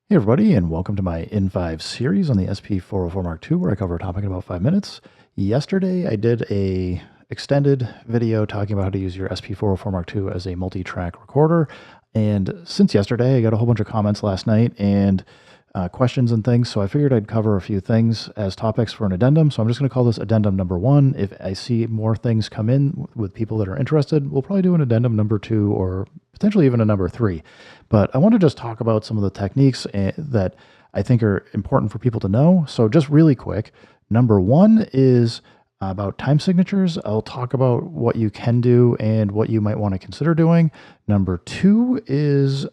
Hey everybody, and welcome to my N5 series on the SP404 mk2, where I cover a topic in about 5 minutes. Yesterday, I did a extended video talking about how to use your SP404 mk2 as a multi-track recorder. And since yesterday, I got a whole bunch of comments last night and questions and things, so I figured I'd cover a few things as topics for an addendum. So I'm just going to call this addendum number 1. If I see more things come in with people that are interested, we'll probably do an addendum number 2 or potentially even a number 3. But I want to just talk about some of the techniques that I think are important for people to know. So just really quick, number 1 is about time signatures. I'll talk about what you can do and what you might want to consider doing. Number 2 is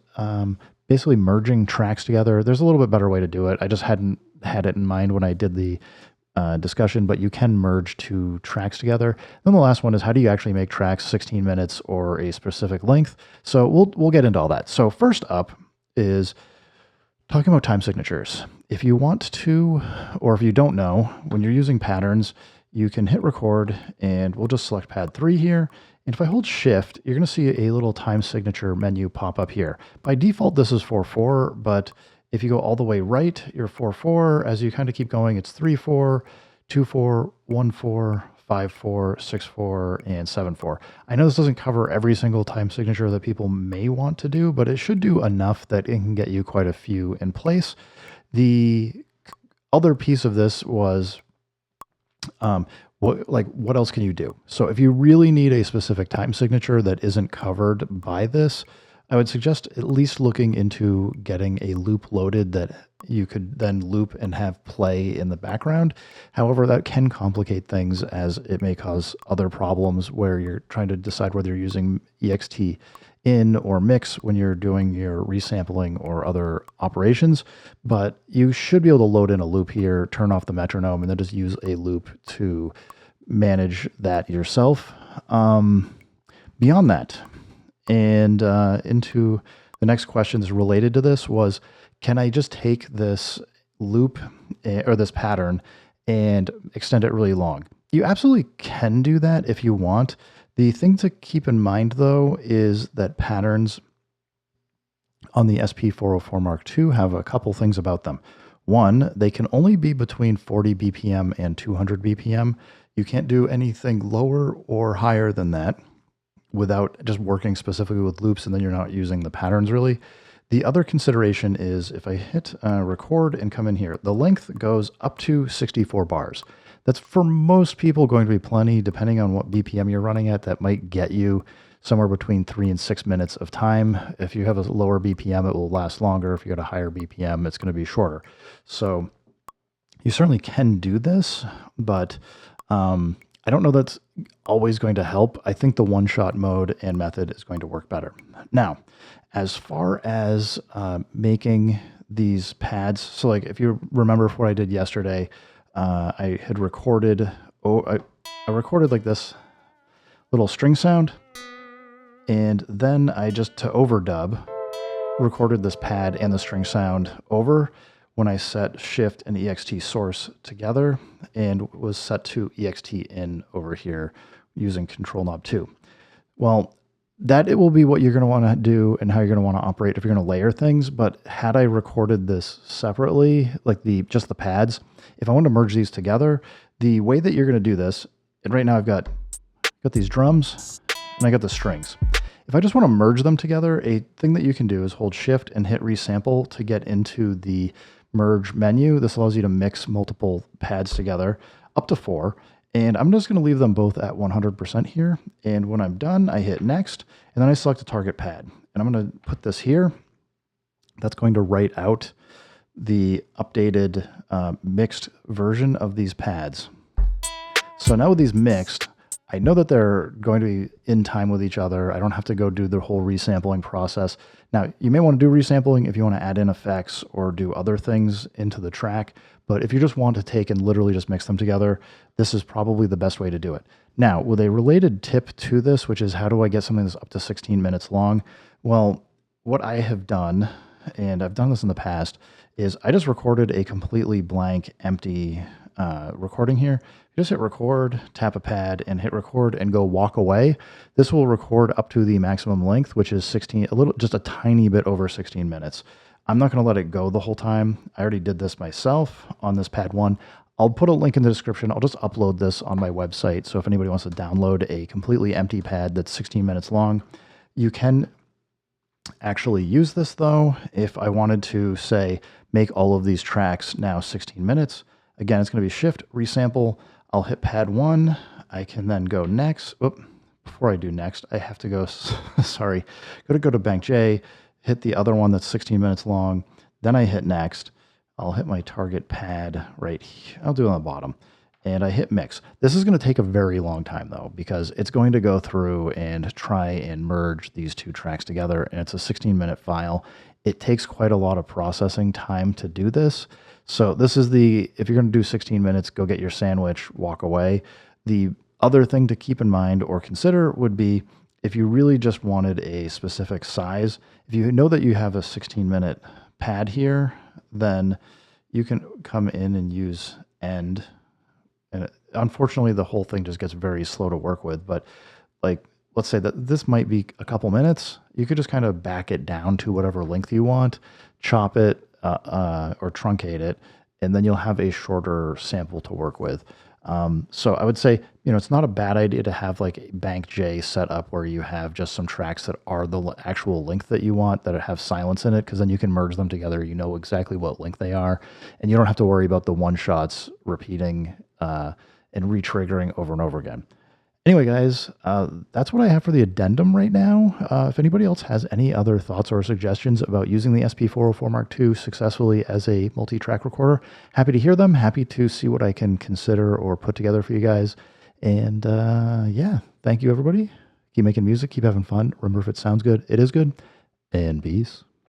basically merging tracks together. There's a little bit better way to do it. I just hadn't had it in mind when I did the discussion, but you can merge two tracks together. Then the last one is, how do you actually make tracks 16 minutes or a specific length? So we'll get into all that. So first up is talking about time signatures. If you want to, or if you don't know, when you're using patterns, you can hit record, and we'll just select pad 3 here. And if I hold shift, you're going to see a little time signature menu pop up here. By default, this is 4/4, but if you go all the way right, you're 4/4. As you kind of keep going, it's 3/4, 2/4, 1/4, 5/4, 6/4, and 7/4. I know this doesn't cover every single time signature that people may want to do, but it should do enough that it can get you quite a few in place. The other piece of this was what else can you do? So if you really need a specific time signature that isn't covered by this, I would suggest at least looking into getting a loop loaded that you could then loop and have play in the background. However, that can complicate things, as it may cause other problems where you're trying to decide whether you're using EXT in or mix when you're doing your resampling or other operations. But you should be able to load in a loop here, turn off the metronome, and then just use a loop to manage that yourself. Beyond that, and into the next questions related to this was, can I just take this loop or this pattern and extend it really long? You absolutely can do that if you want. The thing to keep in mind, though, is that patterns on the SP404 mk2 have a couple things about them. One, they can only be between 40 BPM and 200 BPM. You can't do anything lower or higher than that without just working specifically with loops, and then you're not using the patterns really. The other consideration is, if I hit record and come in here, the length goes up to 64 bars. That's for most people going to be plenty. Depending on what BPM you're running at, that might get you somewhere between 3 and 6 minutes of time. If you have a lower BPM, it will last longer. If you got a higher BPM, it's going to be shorter. So you certainly can do this, but I don't know that's always going to help. I think the one-shot mode and method is going to work better. Now, as far as making these pads, so like if you remember what I did yesterday, I had recorded, I recorded like this little string sound, and then I just, to overdub, recorded this pad and the string sound over when I set shift and EXT source together, and was set to EXT in over here using control knob 2. Well, that it will be what you're going to want to do and how you're going to want to operate if you're going to layer things. But had I recorded this separately, like just the pads, if I want to merge these together, the way that you're going to do this, and right now I've got these drums and I got the strings. If I just want to merge them together, a thing that you can do is hold shift and hit resample to get into the merge menu. This allows you to mix multiple pads together up to 4. And I'm just going to leave them both at 100% here. And when I'm done, I hit next, and then I select a target pad. And I'm going to put this here. That's going to write out the updated mixed version of these pads. So now with these mixed, I know that they're going to be in time with each other. I don't have to go do the whole resampling process. Now, you may want to do resampling if you want to add in effects or do other things into the track, but if you just want to take and literally just mix them together, this is probably the best way to do it. Now, with a related tip to this, which is how do I get something that's up to 16 minutes long? Well, what I have done, and I've done this in the past, is I just recorded a completely blank, empty recording here, you just hit record, tap a pad, and hit record and go walk away. This will record up to the maximum length, which is 16, just a tiny bit over 16 minutes. I'm not going to let it go the whole time. I already did this myself on this pad 1. I'll put a link in the description. I'll just upload this on my website. So if anybody wants to download a completely empty pad that's 16 minutes long, you can actually use this though. If I wanted to say, make all of these tracks now 16 minutes, again, it's going to be shift, resample. I'll hit pad 1. I can then go next. Before I do next, I have to go, sorry, go to bank J, hit the other one that's 16 minutes long. Then I hit next. I'll hit my target pad right here. I'll do it on the bottom. And I hit mix. This is going to take a very long time though, because it's going to go through and try and merge these two tracks together. And it's a 16-minute file. It takes quite a lot of processing time to do this. So this is if you're going to do 16 minutes, go get your sandwich, walk away. The other thing to keep in mind or consider would be if you really just wanted a specific size, if you know that you have a 16-minute pad here, then you can come in and use end. And unfortunately, the whole thing just gets very slow to work with. But like, let's say that this might be a couple minutes. You could just kind of back it down to whatever length you want, chop it or truncate it, and then you'll have a shorter sample to work with. So I would say, it's not a bad idea to have like a bank J set up where you have just some tracks that are the actual length that you want, that have silence in it, because then you can merge them together. You know exactly what length they are, and you don't have to worry about the one-shots repeating and re-triggering over and over again. Anyway, guys, that's what I have for the addendum right now. If anybody else has any other thoughts or suggestions about using the SP404 mk2 successfully as a multi-track recorder, happy to hear them. Happy to see what I can consider or put together for you guys. And yeah, thank you, everybody. Keep making music. Keep having fun. Remember, if it sounds good, it is good. And peace.